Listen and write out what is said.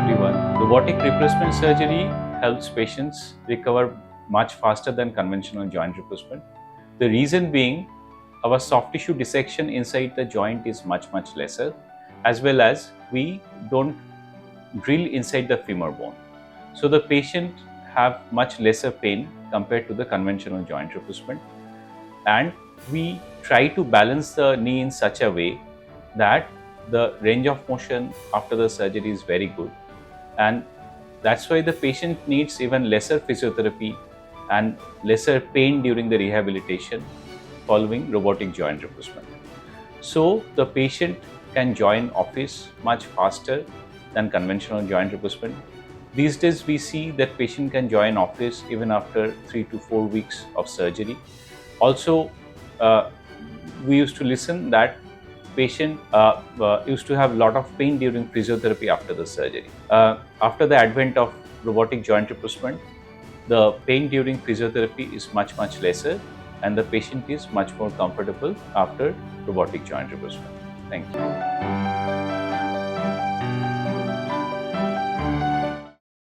everyone. Robotic replacement surgery helps patients recover much faster than conventional joint replacement. The reason being, our soft tissue dissection inside the joint is much lesser, as well as we don't drill inside the femur bone. So the patient have much lesser pain compared to the conventional joint replacement. And we try to balance the knee in such a way that the range of motion after the surgery is very good, and that's why the patient needs even lesser physiotherapy and lesser pain during the rehabilitation following robotic joint replacement. So the patient can join office much faster than conventional joint replacement. These days we see that patient can join office even after 3 to 4 weeks of surgery. Also, we used to listen that patient used to have a lot of pain during physiotherapy after the surgery. After the advent of robotic joint replacement, the pain during physiotherapy is much lesser, and the patient is much more comfortable after robotic joint replacement. Thank you.